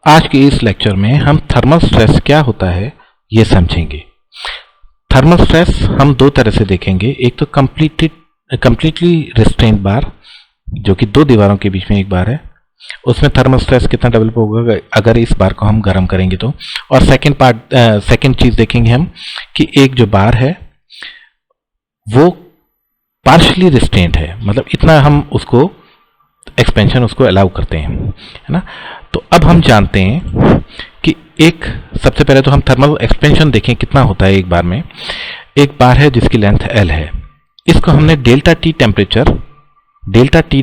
आज के इस लेक्चर में हम थर्मल स्ट्रेस क्या होता है ये समझेंगे। थर्मल स्ट्रेस हम दो तरह से देखेंगे। एक तो कंप्लीटली रिस्ट्रेंट बार, जो कि दो दीवारों के बीच में एक बार है, उसमें थर्मल स्ट्रेस कितना डेवलप होगा अगर इस बार को हम गर्म करेंगे तो। और सेकंड चीज देखेंगे हम कि एक जो बार है वो पार्शियली रिस्ट्रेंट है, मतलब इतना हम उसको एक्सपेंशन उसको अलाउ करते हैं, है ना। तो अब हम जानते हैं कि एक सबसे पहले तो हम थर्मल एक्सपेंशन देखें कितना होता है एक बार में। एक बार है जिसकी लेंथ L है, इसको हमने डेल्टा T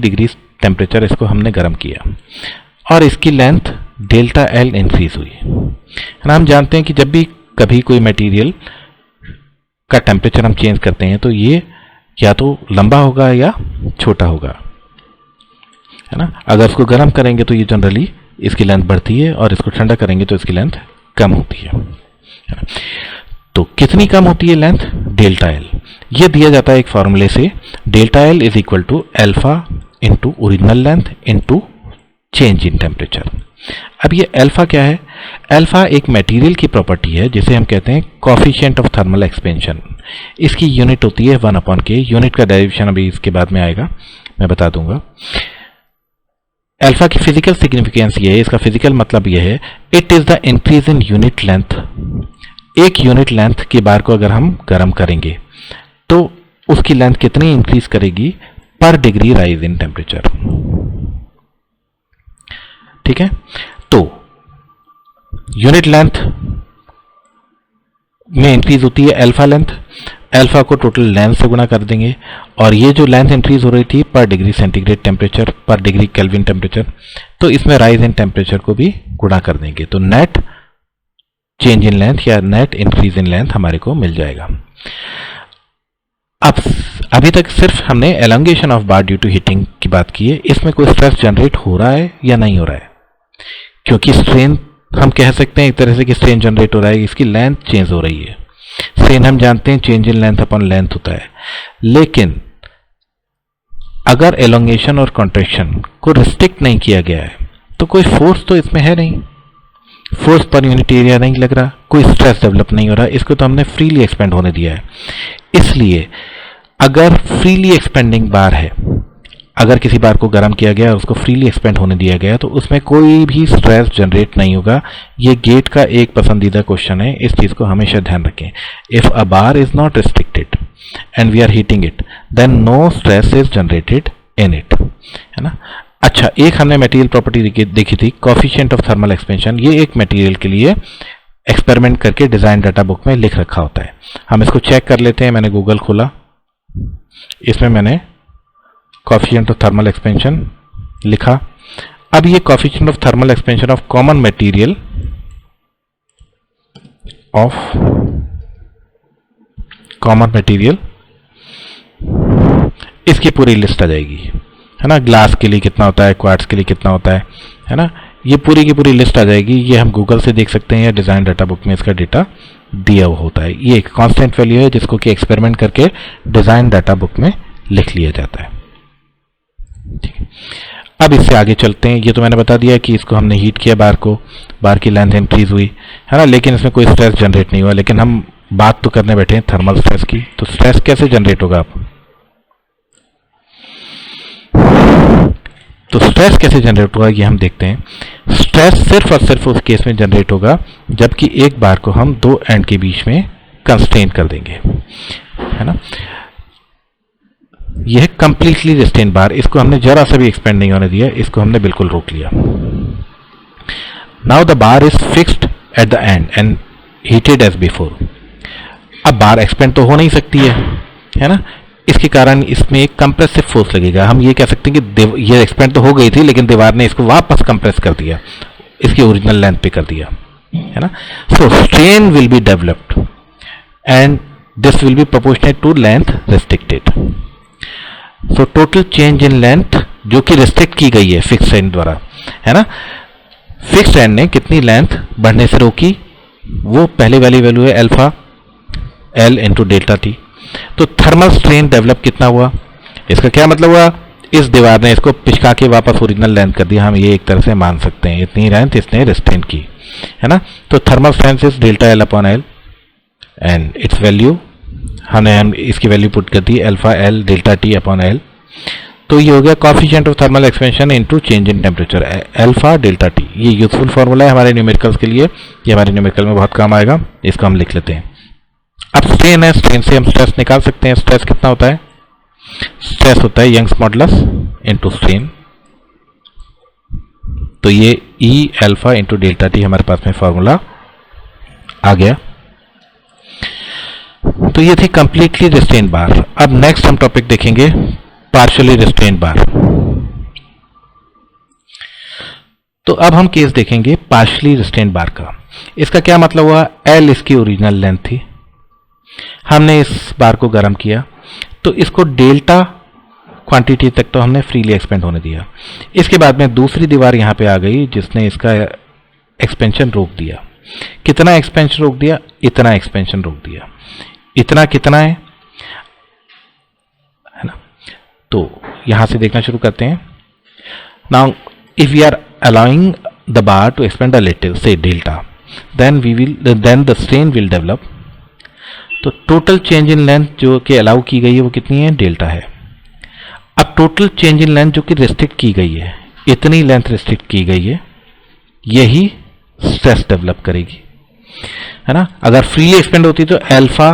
डिग्री टेम्परेचर इसको हमने गर्म किया और इसकी लेंथ डेल्टा L इंक्रीज हुई, है ना। हम जानते हैं कि जब भी कभी कोई मटेरियल का टेम्परेचर हम चेंज करते हैं तो ये या तो लंबा होगा या छोटा होगा, है ना। अगर उसको गर्म करेंगे तो ये जनरली इसकी लेंथ बढ़ती है और इसको ठंडा करेंगे तो इसकी लेंथ कम होती है ना। तो कितनी कम होती है लेंथ? Delta L। ये दिया जाता है एक फॉर्मूले से, delta L is equal to alpha into original length into change in temperature. अब ये अल्फा क्या है? अल्फा एक मटेरियल की प्रॉपर्टी है जिसे हम कहते हैं कोएफिशिएंट ऑफ थर्मल एक्सपेंशन। इसकी यूनिट होती है 1/k। यूनिट का डेरिवेशन अभी इसके बाद में आएगा, मैं बता दूंगा। अल्फा की फिजिकल सिग्निफिकेंस ये है, इसका फिजिकल मतलब ये है, it is the increase in unit length. एक यूनिट लेंथ की बार को अगर हम गर्म करेंगे तो उसकी लेंथ कितनी इंक्रीज करेगी? पर डिग्री राइज इन टेम्परेचर, ठीक है। तो यूनिट लेंथ में इंक्रीज होती है अल्फा लेंथ, अल्फा को टोटल लेंथ से गुणा कर देंगे और ये जो लेंथ इंक्रीज हो रही थी पर डिग्री सेंटीग्रेड टेम्परेचर, पर डिग्री केल्विन टेम्परेचर, तो इसमें राइज इन टेम्परेचर को भी गुणा कर देंगे तो नेट चेंज इन लेंथ या नेट इंक्रीज इन लेंथ हमारे को मिल जाएगा। अब अभी तक सिर्फ हमने elongation of bar due to heating की बात की है। इसमें कोई स्ट्रेस जनरेट हो रहा है या नहीं हो रहा है? क्योंकि स्ट्रेन हम कह सकते हैं एक तरह से कि स्ट्रेन जनरेट हो रहा है, इसकी लेंथ चेंज हो रही है। स्ट्रेन हम जानते हैं change in length upon length होता है, लेकिन अगर एलोंगेशन और कॉन्ट्रैक्शन को रिस्ट्रिक्ट नहीं किया गया है तो कोई फोर्स तो इसमें है नहीं, फोर्स पर यूनिट एरिया नहीं लग रहा, कोई स्ट्रेस डेवलप नहीं हो रहा, इसको तो हमने फ्रीली एक्सपेंड होने दिया है। इसलिए अगर फ्रीली एक्सपेंडिंग बार है, अगर किसी बार को गर्म किया गया और उसको फ्रीली एक्सपेंड होने दिया गया तो उसमें कोई भी स्ट्रेस जनरेट नहीं होगा। ये गेट का एक पसंदीदा क्वेश्चन है, इस चीज को हमेशा ध्यान रखें। If a bar is not restricted and we are heating it then no stress is generated in it, है ना। अच्छा, एक हमने मटेरियल प्रॉपर्टी देखी थी, कोएफिशिएंट ऑफ थर्मल एक्सपेंशन। ये एक मटेरियल के लिए एक्सपेरिमेंट करके डिजाइन डाटा बुक में लिख रखा होता है। हम इसको चेक कर लेते हैं। मैंने गूगल खोला, इसमें मैंने कोएफिशिएंट ऑफ थर्मल एक्सपेंशन लिखा। अब ये coefficient of thermal expansion of common material इसकी पूरी लिस्ट आ जाएगी, है ना। ग्लास के लिए कितना होता है, क्वार्ट्ज के लिए कितना होता है ना। ये पूरी की पूरी लिस्ट आ जाएगी। ये हम गूगल से देख सकते हैं या डिजाइन डाटा बुक में इसका डेटा दिया हुआ होता है। ये एक कांस्टेंट वैल्यू है जिसको कि एक्सपेरिमेंट करके डिजाइन डाटा बुक में लिख लिया जाता है, ठीक है। अब इससे आगे चलते हैं। ये तो मैंने बता दिया कि इसको हमने हीट किया, बार की लेंथ इंक्रीज हुई, है ना, लेकिन इसमें कोई स्ट्रेस जनरेट नहीं हुआ। लेकिन हम बात तो करने बैठे हैं थर्मल स्ट्रेस की। तो स्ट्रेस कैसे जनरेट होगा? तो स्ट्रेस कैसे जनरेट होगा ये हम देखते हैं। स्ट्रेस सिर्फ और सिर्फ उस केस में जनरेट होगा जबकि एक बार को हम दो एंड के बीच में कंस्ट्रेन कर देंगे, है ना। यह है कंप्लीटली रिस्ट्रेंट बार, इसको हमने जरा सा भी एक्सपेंड नहीं होने दिया, इसको हमने बिल्कुल रोक लिया। Now the bar is fixed at the end and heated as before. अब बार एक्सपेंड तो हो नहीं सकती है ना। इसके कारण इसमें एक कंप्रेसिव फोर्स लगेगा। हम ये कह सकते हैं कि ये एक्सपेंड तो हो गई थी लेकिन दीवार ने इसको वापस कंप्रेस कर दिया, इसकी ओरिजिनल लेंथ पे कर दिया, है ना। So strain will be developed and this will be proportionate to length restricted. So total change in length जो कि रिस्ट्रिक्ट की गई है फिक्स एंड द्वारा, है ना। फिक्स एंड ने कितनी लेंथ बढ़ने से रोकी? वो पहले वाली वैल्यू है alpha L into delta T। तो थर्मल स्ट्रेन डेवलप कितना हुआ? इसका क्या मतलब हुआ? इस दीवार ने इसको पिचका के वापस ओरिजिनल लेंथ कर दिया, हम ये एक तरह से मान सकते हैं, इतनी लेंथ इसने रिस्ट्रेन की, है ना। तो thermal strength is delta L upon L and its value हम इसकी वैल्यू पुट कर दी alpha L delta T upon L. तो ये हो गया coefficient of thermal expansion into change in temperature alpha delta T. ये यूजफुल फॉर्मूला है हमारे न्यूमेरिकल्स के लिए, ये हमारे न्यूमेरिकल में बहुत काम आएगा, इसको हम लिख लेते हैं। अब स्ट्रेन है, स्ट्रेन से हम स्ट्रेस निकाल सकते हैं। स्ट्रेस कितना होता है? स्ट्रेस होता है यंग्स मॉडुलस इनटू स्ट्रेन। तो ये ई अल्फा इंटू डेल्टा टी हमारे पास में फॉर्मूला आ गया। तो ये थी कंप्लीटली रिस्ट्रेन बार। अब नेक्स्ट हम टॉपिक देखेंगे पार्शियली रिस्ट्रेन बार। तो अब हम केस देखेंगे पार्शियली रिस्ट्रेन बार का। इसका क्या मतलब हुआ? एल इसकी ओरिजिनल लेंथ थी, हमने इस बार को गर्म किया तो इसको डेल्टा क्वांटिटी तक तो हमने फ्रीली एक्सपेंड होने दिया। इसके बाद में दूसरी दीवार यहां पे आ गई जिसने इसका एक्सपेंशन रोक दिया। कितना एक्सपेंशन रोक दिया? इतना एक्सपेंशन रोक दिया। इतना कितना है ना? तो यहां से देखना शुरू करते हैं। Now if we are allowing the bar to expand a little से delta, then the strain will develop. तो टोटल चेंज इन लेंथ जो कि अलाउ की गई है वो कितनी है? डेल्टा है। अब टोटल चेंज इन लेंथ जो कि रिस्ट्रिक्ट की गई है, इतनी लेंथ रिस्ट्रिक्ट की गई है, यही स्ट्रेस डेवलप करेगी, है ना। अगर फ्री एक्सपेंड होती तो अल्फा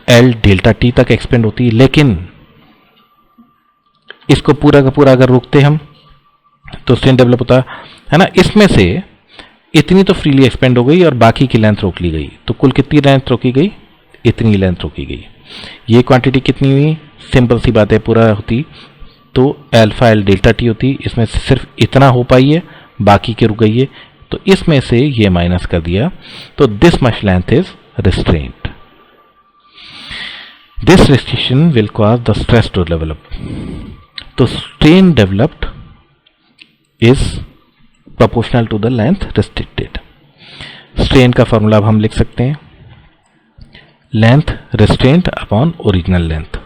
एल डेल्टा टी तक एक्सपेंड होती, लेकिन इसको पूरा का पूरा अगर रोकते हम तो स्ट्रेन डेवलप होता, है ना। इसमें से इतनी तो फ्रीली एक्सपेंड हो गई और बाकी की लेंथ रोक ली गई। तो कुल कितनी लेंथ रोकी गई? इतनी लेंथ रोकी गई। ये क्वांटिटी कितनी हुई? सिंपल सी बात है, पूरा होती तो अल्फा एल डेल्टा टी होती, इसमें से सिर्फ इतना हो पाई है, बाकी की रुक गई है, तो इसमें से ये माइनस कर दिया। तो this much length is restrained. This restriction will cause the stress to develop. तो strain developed is proportional to the length restricted. Strain का फॉर्मूला अब हम लिख सकते हैं length restrained upon original length.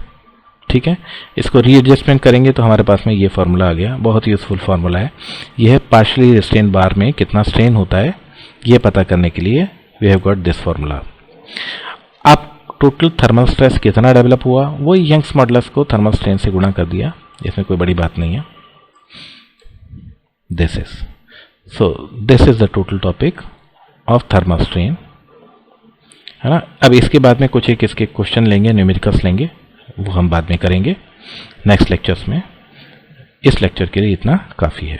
ठीक है, इसको रीएडजस्टमेंट करेंगे तो हमारे पास में ये फॉर्मूला आ गया। बहुत यूजफुल फॉर्मूला है। यह पार्शियली रिस्ट्रेन बार में कितना स्ट्रेन होता है ये पता करने के लिए we have got this formula. अब टोटल थर्मल स्ट्रेस कितना डेवलप हुआ वो यंग्स मॉडुलस को थर्मल स्ट्रेन से गुणा कर दिया, इसमें कोई बड़ी बात नहीं है। This is the total topic of thermal strain, है ना। अब इसके बाद में कुछ एक इसके क्वेश्चन लेंगे, न्यूमेरिकल्स लेंगे, वो हम बाद में करेंगे नेक्स्ट लेक्चर्स में। इस लेक्चर के लिए इतना काफ़ी है।